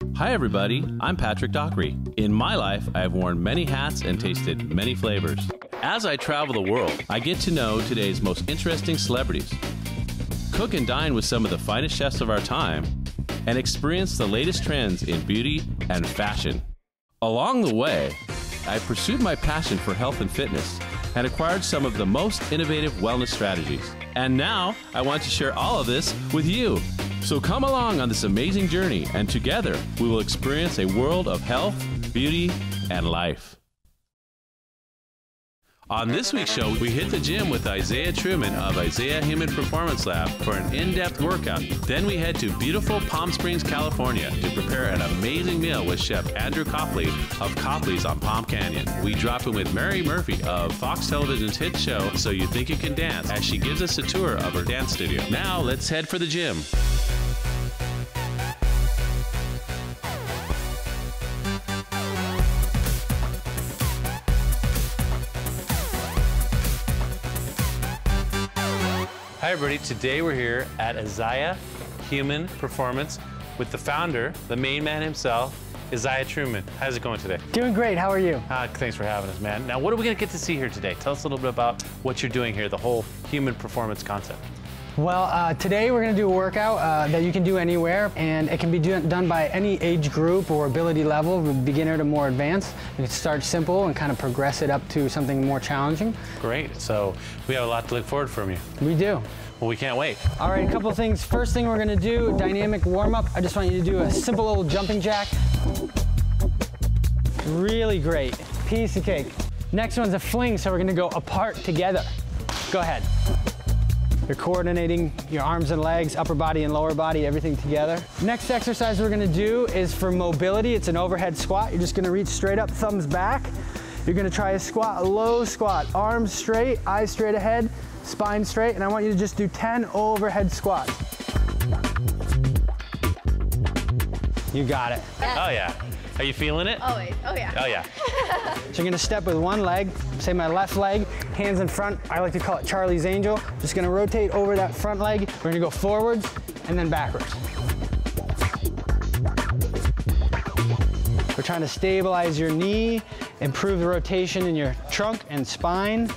Hi everybody, I'm Patrick Dockry. In my life, I have worn many hats and tasted many flavors. As I travel the world, I get to know today's most interesting celebrities, cook and dine with some of the finest chefs of our time, and experience the latest trends in beauty and fashion. Along the way, I pursued my passion for health and fitness and acquired some of the most innovative wellness strategies. And now, I want to share all of this with you. So come along on this amazing journey, and together we will experience a world of health, beauty, and life. On this week's show, we hit the gym with Ezia Truyman of Ezia Human Performance Lab for an in-depth workout. Then we head to beautiful Palm Springs, California to prepare an amazing meal with Chef Andrew Copley of COPLEYS on Palm Canyon. We drop in with Mary Murphy of Fox Television's hit show So You Think You Can Dance as she gives us a tour of her dance studio. Now let's head for the gym. Hi everybody, today we're here at Ezia Human Performance with the founder, the main man himself, Ezia Truyman. How's it going today? Doing great, how are you? Thanks for having us, man. Now what are we gonna get to see here today? Tell us a little bit about what you're doing here, the whole human performance concept. Well, today we're gonna do a workout that you can do anywhere, and it can be done by any age group or ability level, from beginner to more advanced. You can start simple and kind of progress it up to something more challenging. Great, so we have a lot to look forward from you. We do. Well, we can't wait. All right, a couple of things. First thing we're gonna do, dynamic warm-up. I just want you to do a simple little jumping jack. Really great, piece of cake. Next one's a fling, so we're gonna go apart together. Go ahead. You're coordinating your arms and legs, upper body and lower body, everything together. Next exercise we're gonna do is for mobility. It's an overhead squat. You're just gonna reach straight up, thumbs back. You're gonna try a squat, a low squat, arms straight, eyes straight ahead, spine straight, and I want you to just do 10 overhead squats. You got it. Yes. Oh yeah. Are you feeling it? Always. Oh yeah. Oh yeah. So you're gonna step with one leg, say my left leg, hands in front. I like to call it Charlie's Angel. Just gonna rotate over that front leg. We're gonna go forwards and then backwards. We're trying to stabilize your knee, improve the rotation in your trunk and spine.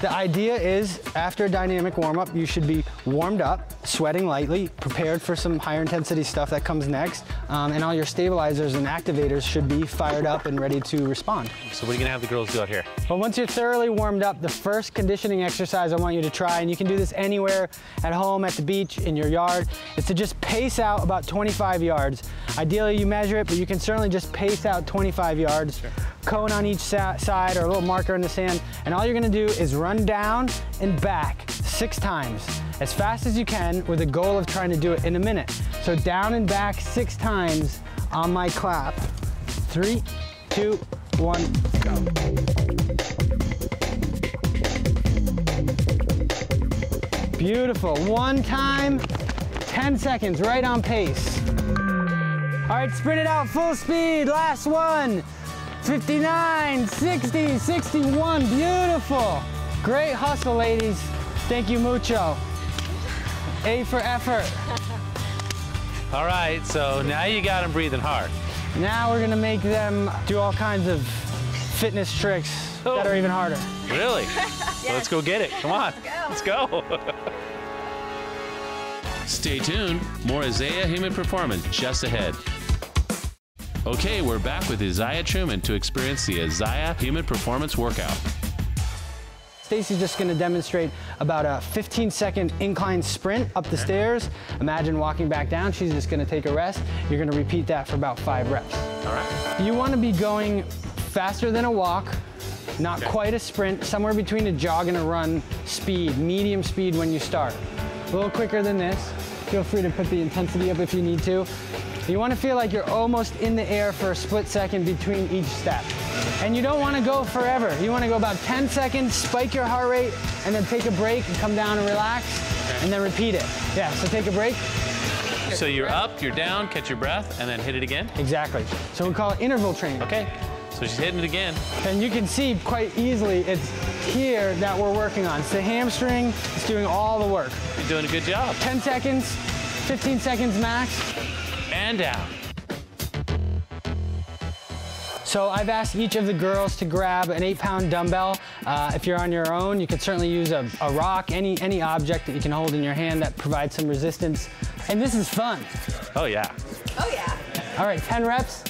The idea is, after a dynamic warm-up, you should be warmed up, sweating lightly, prepared for some higher intensity stuff that comes next, and all your stabilizers and activators should be fired up and ready to respond. So what are you gonna have the girls do out here? Well, once you're thoroughly warmed up, the first conditioning exercise I want you to try, and you can do this anywhere, at home, at the beach, in your yard, is to just pace out about 25 yards. Ideally, you measure it, but you can certainly just pace out 25 yards. Sure. Cone on each side or a little marker in the sand, and all you're gonna do is run down and back 6 times, as fast as you can, with the goal of trying to do it in a minute. So down and back 6 times on my clap. 3, 2, 1, go. Beautiful, one time, 10 seconds, right on pace. All right, sprint it out full speed, last one. 59, 60, 61, beautiful. Great hustle, ladies. Thank you mucho. A for effort. All right, so now you got them breathing hard. Now we're gonna make them do all kinds of fitness tricks that are even harder. Really? Yes. Well, let's go get it. Come on, let's go. Stay tuned, more Ezia Human Performance just ahead. Okay, we're back with Ezia Truyman to experience the Ezia Human Performance workout. Stacy's just gonna demonstrate about a 15-second incline sprint up the stairs. Imagine walking back down. She's just gonna take a rest. You're gonna repeat that for about 5 reps. All right. You wanna be going faster than a walk, not quite a sprint, somewhere between a jog and a run speed, medium speed when you start. A little quicker than this. Feel free to put the intensity up if you need to. You want to feel like you're almost in the air for a split second between each step. And you don't want to go forever. You want to go about 10 seconds, spike your heart rate, and then take a break and come down and relax, and then repeat it. Yeah, so take a break. So you're up, you're down, catch your breath, and then hit it again? Exactly. So we call it interval training. Okay, so she's hitting it again. And you can see quite easily it's here that we're working on. It's the hamstring, it's doing all the work. You're doing a good job. 10 seconds, 15 seconds max. And down. So I've asked each of the girls to grab an 8-pound dumbbell. If you're on your own, you could certainly use a rock, any object that you can hold in your hand that provides some resistance. And this is fun. Oh yeah. Oh yeah. All right, 10 reps.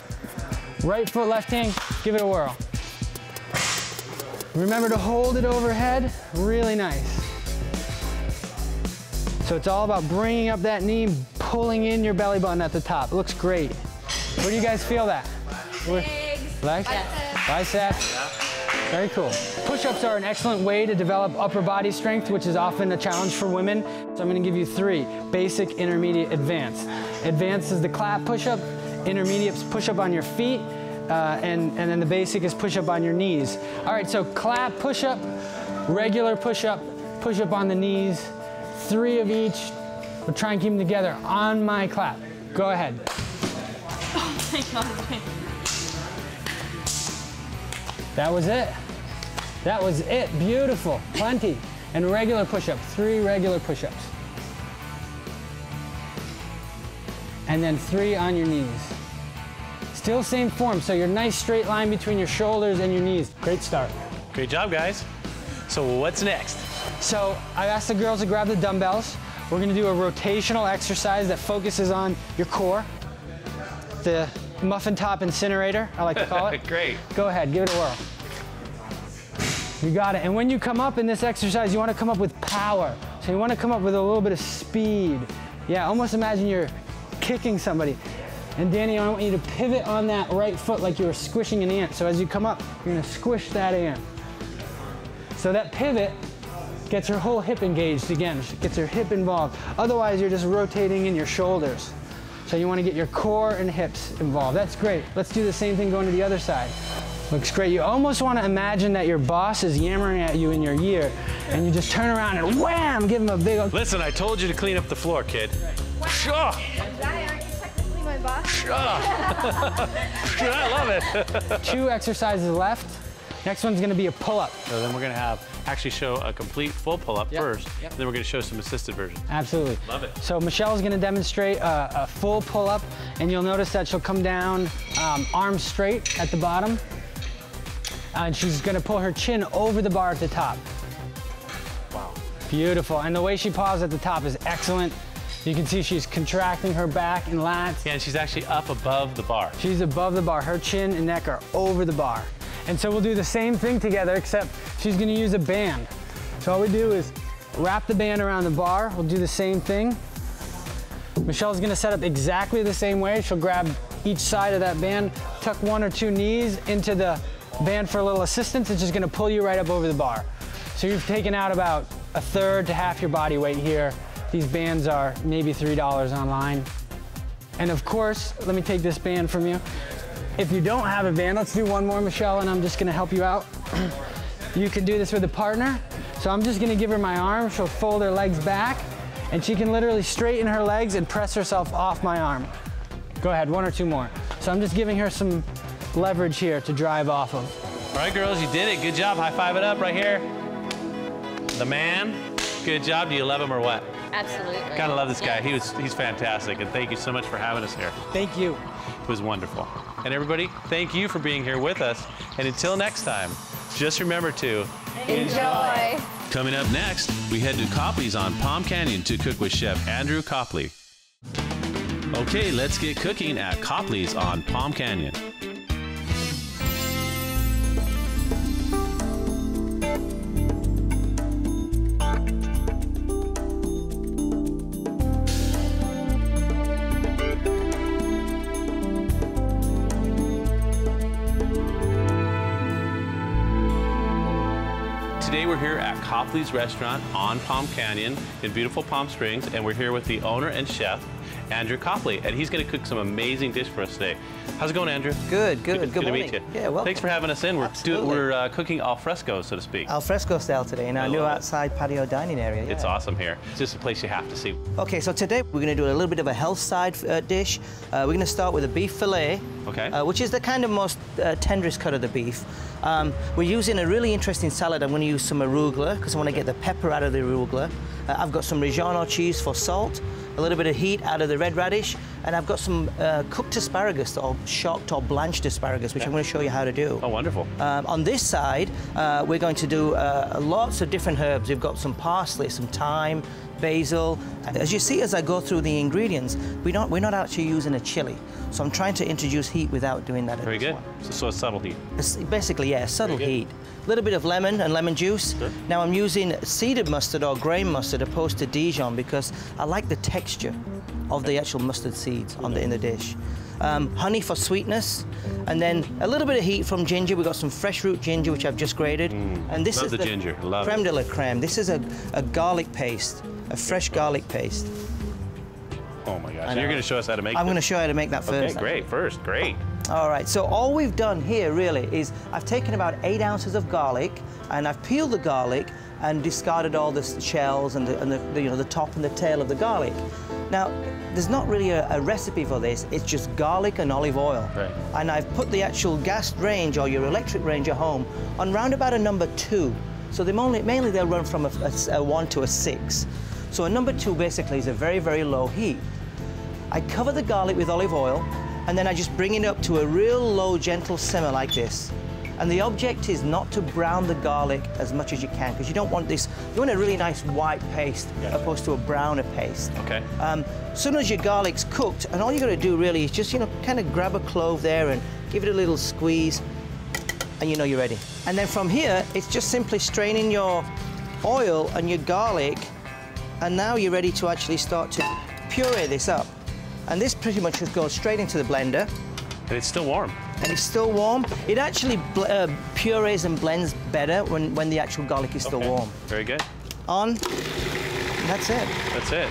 Right foot, left hand, give it a whirl. Remember to hold it overhead, really nice. So it's all about bringing up that knee, pulling in your belly button at the top. It looks great. Where do you guys feel that? Legs? Biceps? Very cool. Push-ups are an excellent way to develop upper body strength, which is often a challenge for women. So I'm gonna give you 3, basic, intermediate, advanced. Advanced is the clap push-up, intermediate is push-up on your feet, and then the basic is push-up on your knees. All right, so clap push-up, regular push-up, push-up on the knees, 3 of each. We'll try and keep them together on my clap. Go ahead. Oh my God. That was it. That was it. Beautiful. Plenty. And regular push-up. 3 regular push-ups. And then 3 on your knees. Still same form, so your nice straight line between your shoulders and your knees. Great start. Great job, guys. So what's next? So I asked the girls to grab the dumbbells. We're gonna do a rotational exercise that focuses on your core. The muffin top incinerator, I like to call it. Great. Go ahead, give it a whirl. You got it. And when you come up in this exercise, you want to come up with power. So you want to come up with a little bit of speed. Yeah, almost imagine you're kicking somebody. And Danny, I want you to pivot on that right foot like you were squishing an ant. So as you come up, you're going to squish that ant. So that pivot gets your whole hip engaged again, gets your hip involved. Otherwise, you're just rotating in your shoulders. So you want to get your core and hips involved. That's great. Let's do the same thing going to the other side. Looks great. You almost want to imagine that your boss is yammering at you in your ear, and you just turn around and wham, give him a big... Listen, I told you to clean up the floor, kid. Sure. Aren't you technically my boss? Sure. I love it. 2 exercises left. Next one's going to be a pull-up. So then we're going to actually show a complete full pull-up first, and then we're going to show some assisted version. Absolutely. Love it. So Michelle's going to demonstrate a full pull-up, and you'll notice that she'll come down arms straight at the bottom, and she's going to pull her chin over the bar at the top. Wow. Beautiful. And the way she paws at the top is excellent. You can see she's contracting her back and lats. Yeah, and she's actually up above the bar. She's above the bar. Her chin and neck are over the bar. And so we'll do the same thing together, except she's gonna use a band. So all we do is wrap the band around the bar. We'll do the same thing. Michelle's gonna set up exactly the same way. She'll grab each side of that band, tuck 1 or 2 knees into the band for a little assistance. It's just gonna pull you right up over the bar. So you've taken out about 1/3 to half your body weight here. These bands are maybe $3 online. And of course, let me take this band from you. If you don't have a band, let's do one more, Michelle, and I'm just gonna help you out. You can do this with a partner. So I'm just gonna give her my arm. She'll fold her legs back, and she can literally straighten her legs and press herself off my arm. Go ahead, 1 or 2 more. So I'm just giving her some leverage here to drive off of. All right, girls, you did it. Good job. High five it up right here. The man, good job. Do you love him or what? Absolutely. Gotta love this guy. He's fantastic, and thank you so much for having us here. Thank you. It was wonderful. And everybody, thank you for being here with us. And until next time, just remember to Enjoy. Coming up next, we head to Copley's on Palm Canyon to cook with Chef Andrew Copley. Okay, let's get cooking at Copley's on Palm Canyon. Today we're here at Copley's restaurant on Palm Canyon in beautiful Palm Springs, and we're here with the owner and chef, Andrew Copley, and he's going to cook some amazing dish for us today. How's it going, Andrew? Good. Good to meet you. Yeah, well. Thanks for having us in. We're cooking al fresco, so to speak. Al fresco style today in our new outside patio dining area. Yeah. It's awesome here. It's just a place you have to see. Okay, so today we're going to do a little bit of a health side dish. We're going to start with a beef fillet, which is the kind of most tenderest cut of the beef. We're using a really interesting salad. I'm going to use some arugula because I want to get the pepper out of the arugula. I've got some Reggiano cheese for salt, a little bit of heat out of the red radish, and I've got some cooked asparagus, or shocked or blanched asparagus, which I'm going to show you how to do. Oh, wonderful. On this side, we're going to do lots of different herbs. We've got some parsley, some thyme, basil. As you see, as I go through the ingredients, we're not actually using a chili. So I'm trying to introduce heat without doing that. Very good. So a subtle heat. It's basically, yeah, subtle heat. A little bit of lemon and lemon juice. Sure. Now I'm using seeded mustard or grain mustard opposed to Dijon because I like the texture of the actual mustard seeds in the dish. Honey for sweetness, and then a little bit of heat from ginger. We've got some fresh root ginger, which I've just grated. And this Love is the ginger. Love creme it. de la creme. This is a garlic paste, a fresh garlic paste. Oh my gosh. So you're going to show us how to make I'm this? going to show you how to make that first. Okay, great. First, great. All right, so all we've done here really is I've taken about 8 ounces of garlic and I've peeled the garlic and discarded all the shells and the top and the tail of the garlic. Now, there's not really a recipe for this, it's just garlic and olive oil. Right. And I've put the actual gas range or your electric range at home on round about a number 2. So they mainly they'll run from a 1 to a 6. So a number 2 basically is a very, very low heat. I cover the garlic with olive oil, and then I just bring it up to a real low, gentle simmer like this. And the object is not to brown the garlic as much as you can, because you don't want this, you want a really nice white paste opposed to a browner paste. Okay. As soon as your garlic's cooked, and all you got to do really is just, kind of grab a clove there and give it a little squeeze, and you're ready. And then from here, it's just simply straining your oil and your garlic, and now you're ready to actually start to puree this up. And this pretty much just goes straight into the blender. And it's still warm. And it's still warm. It actually purees and blends better when the actual garlic is still warm. Very good. On, and that's it. That's it.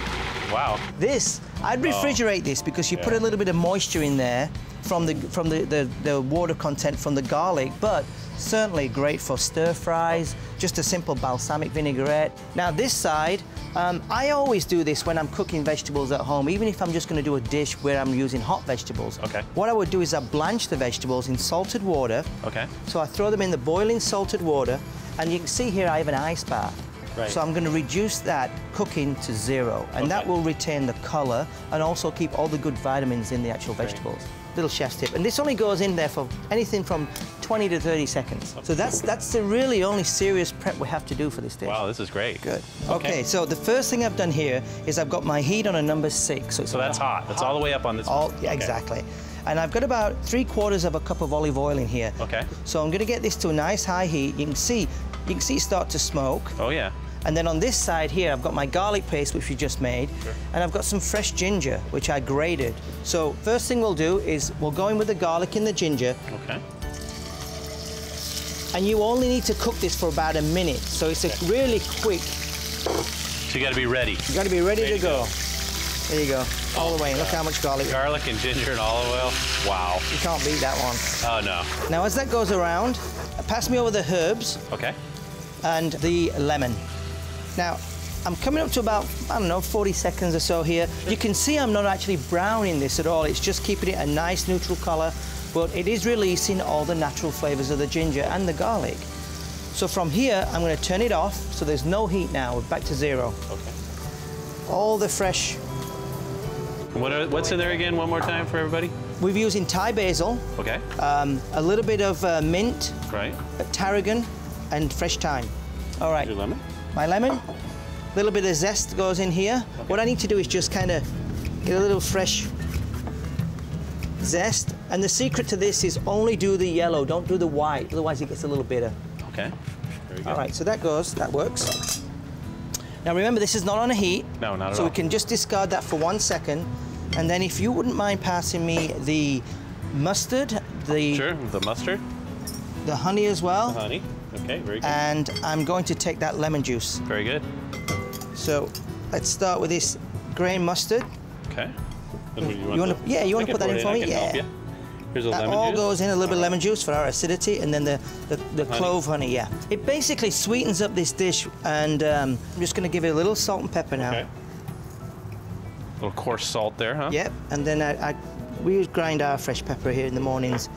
Wow. This, I'd refrigerate this because you put a little bit of moisture in there from the water content from the garlic, but certainly great for stir fries, just a simple balsamic vinaigrette. Now this side, I always do this when I'm cooking vegetables at home, even if I'm just going to do a dish where I'm using hot vegetables. Okay. What I would do is I blanch the vegetables in salted water. Okay. So I throw them in the boiling salted water, and you can see here I have an ice bath. Right. So I'm going to reduce that cooking to 0, and that will retain the color and also keep all the good vitamins in the actual vegetables. Little chef's tip. And this only goes in there for anything from 20 to 30 seconds. So that's the really only serious prep we have to do for this dish. Wow, this is great. Good. Okay, so the first thing I've done here is I've got my heat on a number 6. So that's hot. That's all the way up on this one. Yeah, exactly. And I've got about 3/4 of a cup of olive oil in here. Okay. So I'm going to get this to a nice high heat. You can see it start to smoke. Oh, yeah. And then on this side here, I've got my garlic paste, which we just made, and I've got some fresh ginger, which I grated. So first thing we'll do is we'll go in with the garlic and the ginger. Okay. And you only need to cook this for about a minute, so it's a really quick. So you got to be ready. You got to be ready to go. There you go, all the way. Look how much garlic. Garlic and ginger and olive oil. Wow. You can't beat that one. Oh, no. Now, as that goes around, pass me over the herbs. Okay. And the lemon. Now, I'm coming up to about, 40 seconds or so here. You can see I'm not actually browning this at all. It's just keeping it a nice neutral color, but it is releasing all the natural flavors of the ginger and the garlic. So from here, I'm going to turn it off, so there's no heat now. We're back to 0. Okay. All the fresh. What's in there again, one more time for everybody? We're using Thai basil. Okay. A little bit of mint. Right. Tarragon and fresh thyme. All right. Your lemon? My lemon. A little bit of zest goes in here. Okay. What I need to do is just kind of get a little fresh zest. And the secret to this is only do the yellow, don't do the white, otherwise it gets a little bitter. Okay. Very good. All right, so that works. Now remember, this is not on a heat. No, not at all. So we can just discard that for 1 second. And then if you wouldn't mind passing me the mustard, Sure, the mustard. The honey as well. The honey. Okay, very good. And I'm going to take that lemon juice. Very good. So let's start with this grain mustard. Okay. You want to put that in for me? Yeah. Here's a that lemon all juice. goes in, a little bit of lemon juice for our acidity, and then the clove honey, yeah. It basically sweetens up this dish, and I'm just going to give it a little salt and pepper now. Okay. A little coarse salt there, huh? Yep, and then we grind our fresh pepper here in the mornings.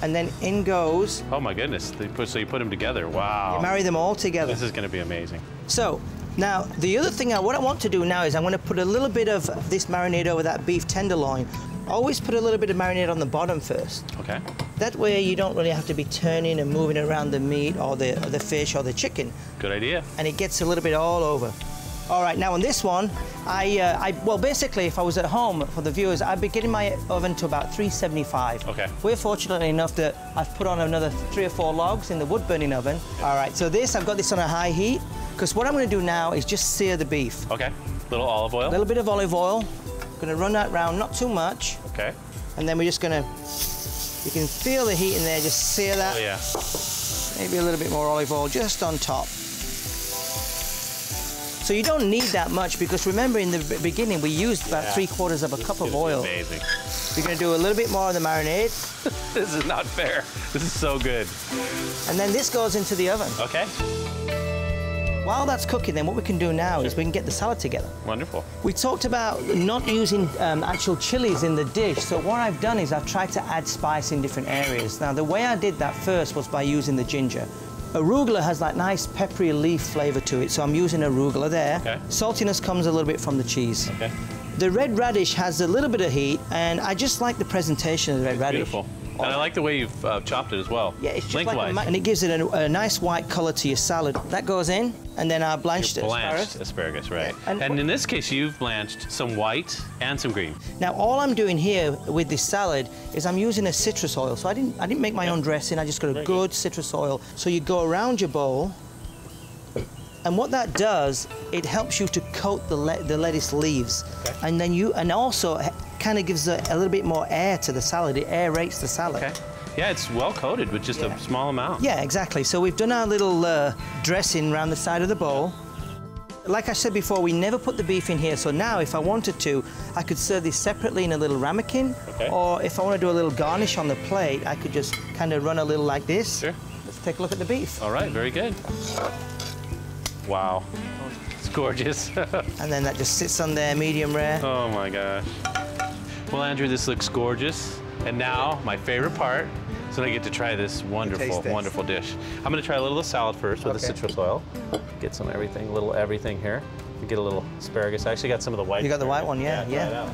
And then in goes... Oh my goodness, so you put them together, wow. You marry them all together. This is going to be amazing. So, Now, the other thing, what I want to do now is I'm going to put a little bit of this marinade over that beef tenderloin. Always put a little bit of marinade on the bottom first. Okay. That way you don't really have to be turning and moving around the meat or the fish or the chicken. Good idea. And it gets a little bit all over. All right, now on this one, well, basically, if I was at home, for the viewers, I'd be getting my oven to about 375. Okay. We're fortunate enough that I've put on another 3 or 4 logs in the wood-burning oven. All right, so I've got this on a high heat, because what I'm going to do now is just sear the beef. Okay. Little olive oil. A little bit of olive oil. Going to run that round, not too much. Okay. And then we're just going to, you can feel the heat in there, just sear that. Oh, yeah. Maybe a little bit more olive oil just on top. So you don't need that much, because remember in the beginning we used about 3/4 of a cup of oil. Amazing. You're going to do a little bit more of the marinade. This is not fair. This is so good. And then this goes into the oven. Okay. While that's cooking, then what we can do now is we can get the salad together. Wonderful. We talked about not using actual chilies in the dish, so what I've done is I've tried to add spice in different areas. Now, the way I did that first was by using the ginger. Arugula has that nice peppery leaf flavor to it, so I'm using arugula there. Okay. Saltiness comes a little bit from the cheese. Okay. The red radish has a little bit of heat, and I just like the presentation of the red radish. Beautiful. And I like the way you've chopped it as well. Yeah, it's just lengthwise. like and it gives it a nice white color to your salad. That goes in, and then our blanched asparagus, right. Yeah. And in this case, you've blanched some white and some green. Now, all I'm doing here with this salad is I'm using a citrus oil. So I didn't make my own dressing. I just got a good citrus oil. So you go around your bowl, and what that does, it helps you to coat the lettuce leaves, and then and also kind of gives a little bit more air to the salad. It aerates the salad. Okay. Yeah, it's well coated with just a small amount. Yeah, exactly. So we've done our little dressing around the side of the bowl. Like I said before, we never put the beef in here, so now if I wanted to, I could serve this separately in a little ramekin, or if I want to do a little garnish on the plate, I could just kind of run a little like this. Sure. Let's take a look at the beef. All right, very good. Wow, it's gorgeous. And then that just sits on there, medium rare. Oh my gosh. Well, Andrew, this looks gorgeous. And now, my favorite part, is when I get to try this wonderful, wonderful dish. I'm gonna try a little of the salad first with the citrus oil. Get some everything, everything here. Get a little asparagus. I actually got some of the white. You got the white one, yeah.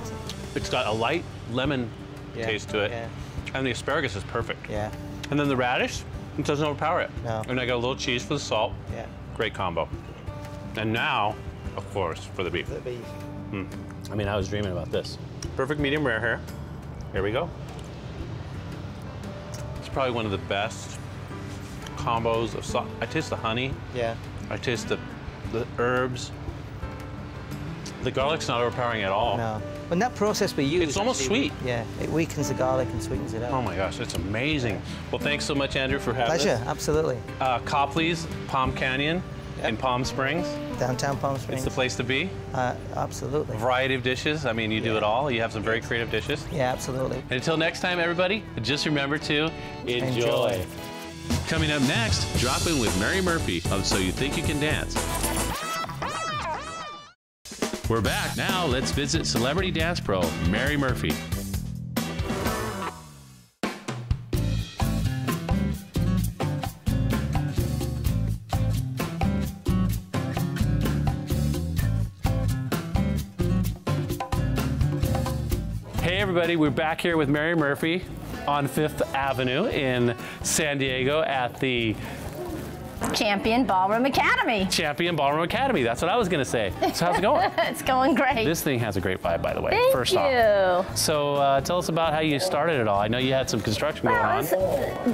It's got a light lemon taste to it. Yeah. And the asparagus is perfect. Yeah. And then the radish, it doesn't overpower it. No. And I got a little cheese for the salt. Yeah. Great combo. And now, of course, for the beef. The beef. I mean, I was dreaming about this. Perfect medium rare here. Here we go. It's probably one of the best combos of salt. I taste the honey. Yeah. I taste the herbs. The garlic's not overpowering at all. No. When that process we use, It's almost sweet. Yeah, it weakens the garlic and sweetens it up. Oh my gosh, it's amazing. Well, thanks so much, Andrew, for having Pleasure, us. absolutely. COPLEYS, Palm Canyon in Palm Springs. Downtown Palm Springs. It's the place to be. Absolutely. Variety of dishes. I mean, you do it all. You have some very creative dishes. Yeah, absolutely. And until next time, everybody, just remember to enjoy. Coming up next, drop in with Mary Murphy of So You Think You Can Dance. We're back. Now let's visit celebrity dance pro Mary Murphy. Hey everybody, we're back here with Mary Murphy on 5th Avenue in San Diego at the Champion Ballroom Academy. Champion Ballroom Academy. That's what I was going to say. So how's it going? It's going great. This thing has a great vibe, by the way. Thank first you. off. So tell us about how you started it all. I know you had some construction going on.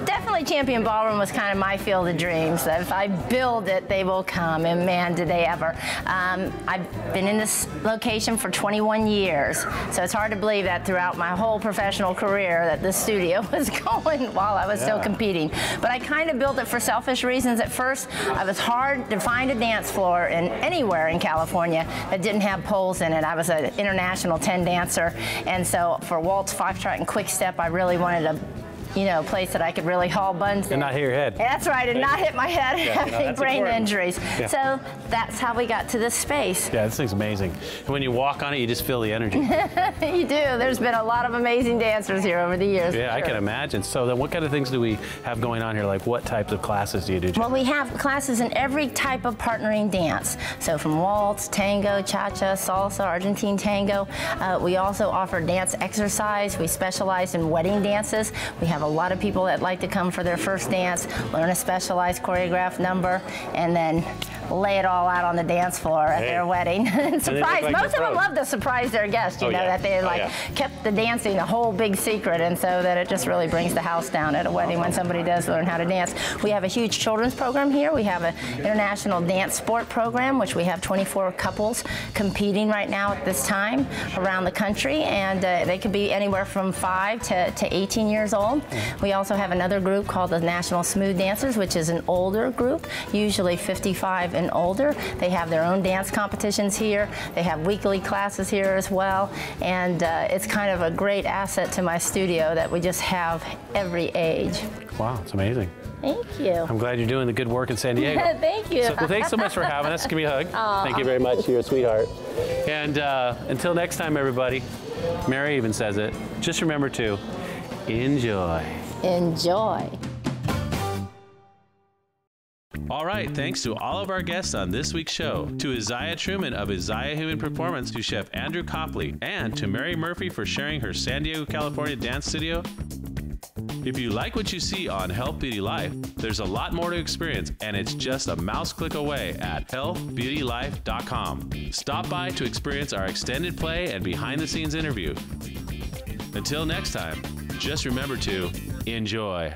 Definitely Champion Ballroom was kind of my field of dreams. If I build it, they will come, and man, did they ever. I've been in this location for 21 years, so it's hard to believe that throughout my whole professional career that this studio was going while I was still competing. But I kind of built it for selfish reasons at first. It was hard to find a dance floor anywhere in California that didn't have poles in it. I was an international 10 dancer, and so for waltz, foxtrot, and quick step, I really wanted to you know, place that I could really haul buns in. And not hit your head. That's right, and not hit my head, having brain important. injuries. Yeah. So that's how we got to this space. Yeah, this thing's amazing. And when you walk on it, you just feel the energy. You do. There's been a lot of amazing dancers here over the years. Yeah, I can imagine. So then what kind of things do we have going on here? Like what types of classes do you do? Well, we have classes in every type of partnering dance. So from waltz, tango, cha-cha, salsa, Argentine tango. We also offer dance exercise. We specialize in wedding dances. We have a lot of people that like to come for their first dance, learn a specialized choreographed number, and then lay it all out on the dance floor at their wedding. Surprise! Like most of them love to surprise their guests, you know, that they kept the dancing a whole big secret, and so that it just really brings the house down at a wedding when somebody does learn how to dance. We have a huge children's program here. We have an international dance sport program, which we have 24 couples competing right now at this time around the country, and they could be anywhere from 5 to 18 years old. We also have another group called the National Smooth Dancers, which is an older group, usually 55 and older. They have their own dance competitions here. They have weekly classes here as well, and it's kind of a great asset to my studio that we just have every age. Wow, it's amazing. Thank you. I'm glad you're doing the good work in San Diego. Thank you. So, well, thanks so much for having us. Give me a hug. Thank you very much. You're a sweetheart. And until next time, everybody, Mary even says it, just remember to enjoy. Enjoy. All right, thanks to all of our guests on this week's show, to Isiah Truyman of Ezia Human Performance, to Chef Andrew Copley, and to Mary Murphy for sharing her San Diego, California dance studio. If you like what you see on Health Beauty Life, there's a lot more to experience, and it's just a mouse click away at healthbeautylife.com. Stop by to experience our extended play and behind-the-scenes interview. Until next time, just remember to enjoy.